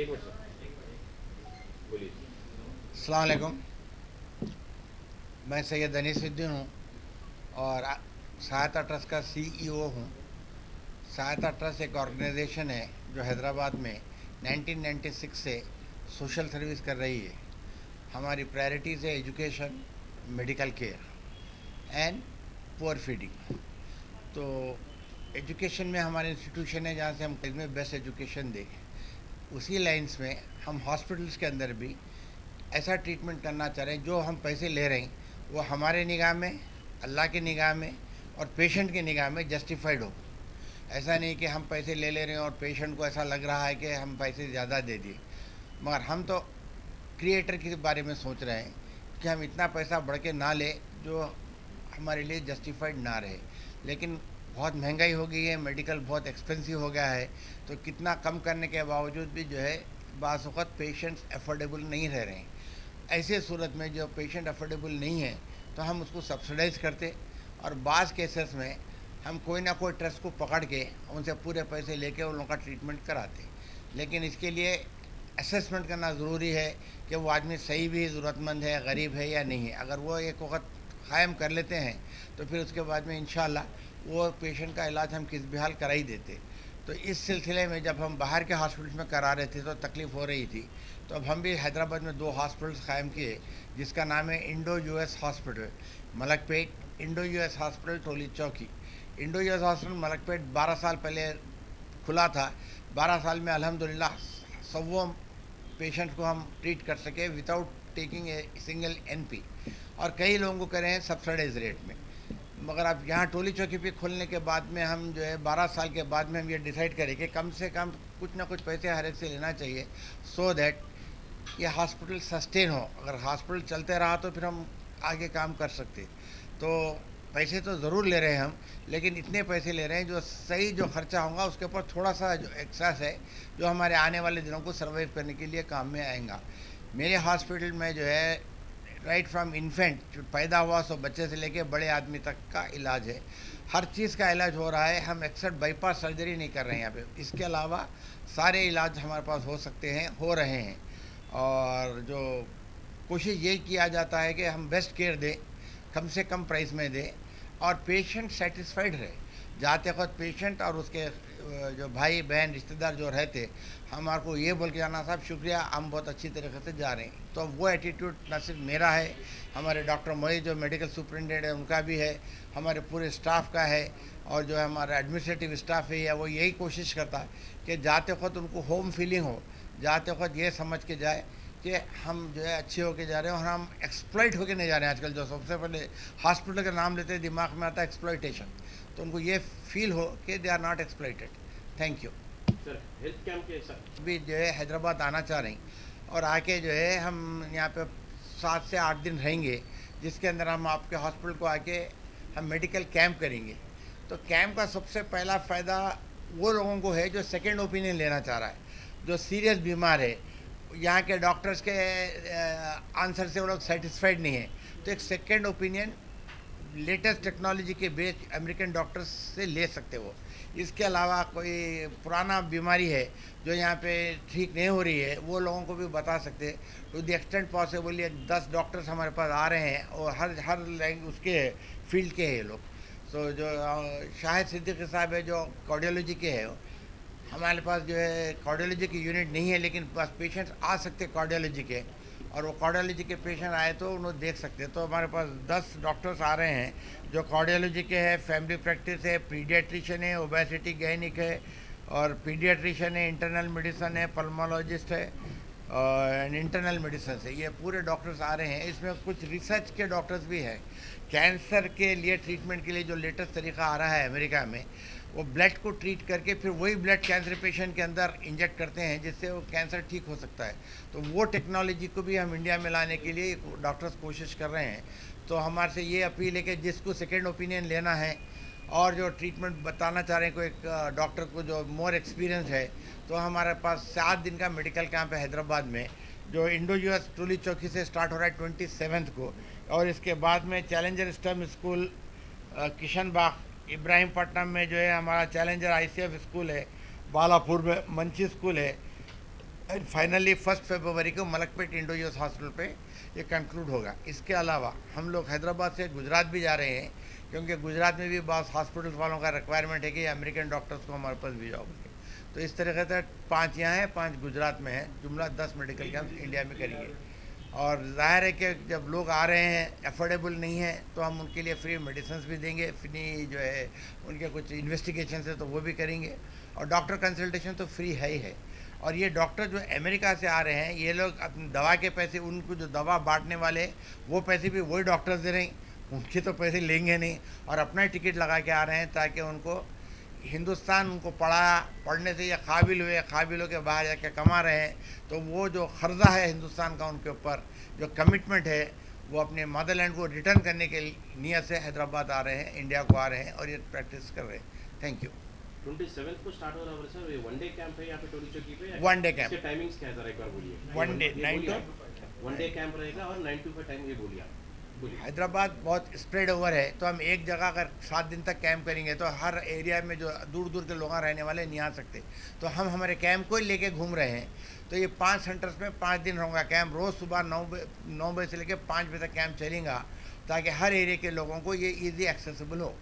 एक minute sir, बोलिए। अस्सलाम वालेकुम। मैं सैयद अनीसुद्दीन हूँ और सहायता ट्रस्ट का सीईओ हूँ। सहायता ट्रस्ट एक ऑर्गेनाइजेशन है जो हैदराबाद में 1996 से सोशल सर्विस कर रही है। हमारी प्रायोरिटीज़ है education, medical care and poor feeding. तो एजुकेशन में हमारे इंस्टीट्यूशन है जहाँ से हम में बेस्ट एजुकेशन दें। उसी लाइंस में हम हॉस्पिटल्स के अंदर भी ऐसा ट्रीटमेंट करना चाह रहे हैं जो हम पैसे ले रहे हैं वो हमारे निगाह में, अल्लाह की निगाह में और पेशेंट की निगाह में जस्टिफाइड हो। ऐसा नहीं कि हम पैसे ले रहे हैं और पेशेंट को ऐसा लग रहा है कि हम पैसे ज़्यादा दे दिए। मगर हम तो क्रिएटर के बारे में सोच रहे हैं कि हम इतना पैसा बढ़ के ना ले जो हमारे लिए जस्टिफाइड ना रहे। लेकिन बहुत महंगाई हो गई है, मेडिकल बहुत एक्सपेंसिव हो गया है, तो कितना कम करने के बावजूद भी जो है बाज़ वक़्त पेशेंट्स अफोर्डेबल नहीं रह रहे हैं। ऐसे सूरत में जो पेशेंट अफोर्डेबल नहीं है तो हम उसको सब्सिडाइज़ करते और बाज़ केसेस में हम कोई ना कोई ट्रस्ट को पकड़ के उनसे पूरे पैसे लेके उन लोगों का ट्रीटमेंट कराते। लेकिन इसके लिए असेसमेंट करना ज़रूरी है कि वो आदमी सही भी ज़रूरतमंद है, गरीब है या नहीं है। अगर वो एक वक्त क़ायम कर लेते हैं तो फिर उसके बाद में इंशाल्लाह वो पेशेंट का इलाज हम किस भी हाल करा ही देते। तो इस सिलसिले में जब हम बाहर के हॉस्पिटल्स में करा रहे थे तो तकलीफ़ हो रही थी, तो अब हम भी हैदराबाद में 2 हॉस्पिटल्स कायम किए जिसका नाम है Indo US hospital Malakpet, Indo US hospital Toli Chowki. Indo US hospital Malakpet 12 साल पहले खुला था। 12 साल में अल्हम्दुलिल्लाह सौ पेशेंट को हम ट्रीट कर सके without taking a single NP, और कई लोगों को करें सब्सिडाइज रेट में। मगर अब यहाँ टोली चौकी पे खोलने के बाद में हम जो है 12 साल के बाद में हम ये डिसाइड करें कि कम से कम कुछ ना कुछ पैसे हर एक से लेना चाहिए सो दैट ये हॉस्पिटल सस्टेन हो। अगर हॉस्पिटल चलते रहा तो फिर हम आगे काम कर सकते। तो पैसे तो ज़रूर ले रहे हैं हम, लेकिन इतने पैसे ले रहे हैं जो सही जो खर्चा होगा उसके ऊपर थोड़ा सा जो एक्सेस है जो हमारे आने वाले दिनों को सर्वाइव करने के लिए काम में आएगा। मेरे हॉस्पिटल में जो है राइट फ्रॉम इन्फेंट जो पैदा हुआ सो बच्चे से लेके बड़े आदमी तक का इलाज है। हर चीज़ का इलाज हो रहा है। हम एक्सेप्ट बाईपास सर्जरी नहीं कर रहे हैं यहाँ पे। इसके अलावा सारे इलाज हमारे पास हो सकते हैं, हो रहे हैं। और जो कोशिश ये किया जाता है कि हम बेस्ट केयर दें, कम से कम प्राइस में दें और पेशेंट सेटिस्फाइड रहे। जाते वक्त पेशेंट और उसके जो भाई बहन रिश्तेदार जो रहते हमारे को ये बोल के जाना साहब शुक्रिया, हम बहुत अच्छी तरीके से जा रहे हैं। तो वो एटीट्यूड न सिर्फ मेरा है, हमारे डॉक्टर मोहित जो मेडिकल सुपरिटेंडेंट है उनका भी है, हमारे पूरे स्टाफ का है, और जो हमारा एडमिनिस्ट्रेटिव स्टाफ है या वो यही कोशिश करता है कि जाते वक्त उनको होम फीलिंग हो, जाते वक्त ये समझ के जाए कि हम जो है अच्छे होके जा रहे हैं और हम एक्सप्लॉइट होके नहीं जा रहे हैं। आजकल जो सबसे पहले हॉस्पिटल का नाम लेते हैं दिमाग में आता है एक्सप्लॉइटेशन, तो उनको ये फील हो कि they are not exploited. Thank you. Sir health camp के साथ अभी जो है हैदराबाद आना चाह रहे हैं और आके जो है हम यहाँ पे 7 से 8 दिन रहेंगे, जिसके अंदर हम आपके हॉस्पिटल को आके हम मेडिकल कैंप करेंगे। तो कैंप का सबसे पहला फ़ायदा वो लोगों को है जो सेकेंड ओपिनियन लेना चाह रहा है, जो सीरियस बीमार है, यहाँ के डॉक्टर्स के आंसर से वो लोग सेटिस्फाइड नहीं है, तो एक सेकेंड ओपिनियन लेटेस्ट टेक्नोलॉजी के बेस अमेरिकन डॉक्टर्स से ले सकते हो। इसके अलावा कोई पुराना बीमारी है जो यहाँ पे ठीक नहीं हो रही है वो लोगों को भी बता सकते। टू द एक्सटेंट पॉसिबल ये 10 डॉक्टर्स हमारे पास आ रहे हैं और हर हर लैंग उसके फील्ड के हैं ये लोग। तो जो शाहिद सिद्दीकी साहब है जो कार्डियोलॉजी के हैं, हमारे पास जो है कार्डियोलॉजी की यूनिट नहीं है, लेकिन बस पेशेंट्स आ सकते कार्डियोलॉजी के, और वो कार्डियोलॉजी के पेशेंट आए तो उन्हें देख सकते हैं। तो हमारे पास 10 डॉक्टर्स आ रहे हैं जो कार्डियोलॉजी के हैं, फैमिली प्रैक्टिस है, पीडियाट्रिशियन है, ओबेसिटी गैनिक है, और पीडियाट्रिशियन है, इंटरनल मेडिसन है, पल्मोलॉजिस्ट है और इंटरनल मेडिसन से ये पूरे डॉक्टर्स आ रहे हैं। इसमें कुछ रिसर्च के डॉक्टर्स भी हैं। कैंसर के लिए ट्रीटमेंट के लिए जो लेटेस्ट तरीका आ रहा है अमेरिका में, वो ब्लड को ट्रीट करके फिर वही ब्लड कैंसर पेशेंट के अंदर इंजेक्ट करते हैं जिससे वो कैंसर ठीक हो सकता है। तो वो टेक्नोलॉजी को भी हम इंडिया में लाने के लिए डॉक्टर्स कोशिश कर रहे हैं। तो हमारे से ये अपील है कि जिसको सेकेंड ओपिनियन लेना है और जो ट्रीटमेंट बताना चाह रहे हैं कोई एक डॉक्टर को जो मोर एक्सपीरियंस है, तो हमारे पास 7 दिन का मेडिकल कैंप है हैदराबाद में जो इंडो यूएस टोली चौकी से स्टार्ट हो रहा है 27 को, और इसके बाद में चैलेंजर स्टम स्कूल किशन बाग इब्राहिमपट्टनम में जो है हमारा चैलेंजर आईसीएफ स्कूल है, बालापुर में मंची स्कूल है, एंड फाइनली 1 फरवरी को मलकपेट इंडोजोस हॉस्पिटल पे ये कंक्लूड होगा। इसके अलावा हम लोग हैदराबाद से गुजरात भी जा रहे हैं, क्योंकि गुजरात में भी बहुत हॉस्पिटल्स वालों का रिक्वायरमेंट है कि अमेरिकन डॉक्टर्स को हमारे पास भेजाओ बोल के। तो इस तरीके से 5 यहाँ हैं, 5 गुजरात में हैं, जुमला 10 मेडिकल कैंप इंडिया में करेंगे। और जाहिर है कि जब लोग आ रहे हैं अफोर्डेबल नहीं है तो हम उनके लिए फ्री मेडिसिन भी देंगे, फ्री जो है उनके कुछ इन्वेस्टिगेशन है तो वो भी करेंगे, और डॉक्टर कंसल्टेशन तो फ्री है ही है। और ये डॉक्टर जो अमेरिका से आ रहे हैं, ये लोग अपनी दवा के पैसे, उनको जो दवा बांटने वाले वो पैसे भी वही डॉक्टर्स दे रहे हैं, उनके तो पैसे लेंगे नहीं, और अपना ही टिकट लगा के आ रहे हैं ताकि उनको हिंदुस्तान उनको पढ़ने से ये काबिल हुए, काबिल हो के बाहर जाके कमा रहे हैं, तो वो जो कर्जा है हिंदुस्तान का उनके ऊपर, जो कमिटमेंट है, वो अपने मदरलैंड को रिटर्न करने के नियत से हैदराबाद आ रहे हैं, इंडिया को आ रहे हैं और ये प्रैक्टिस कर रहे हैं। Thank you. 27 को स्टार्ट हो रहा है सर, ये 1 डे कैंप है यहाँ पे टोली चौकी पे? 1 डे कैंप। इसके टाइमिंग्स क्या है सर, एक बार बोलिए। 1 डे 9 टू 1 डे कैंप रहेगा और 9 to 5 टाइम, ये बोलिए आप। हैदराबाद बहुत स्प्रेड ओवर है, तो हम एक जगह अगर 7 दिन तक कैंप करेंगे तो हर एरिया में जो दूर दूर के लोग रहने वाले नहीं आ सकते, तो हम हमारे कैंप को ही लेके घूम रहे हैं। तो ये 5 सेंटर्स में 5 दिन होगा कैंप, रोज़ सुबह 9 बजे से लेकर 5 बजे तक कैंप चलेगा, ताकि हर एरिया के लोगों को ये ईजी एक्सेसिबल हो।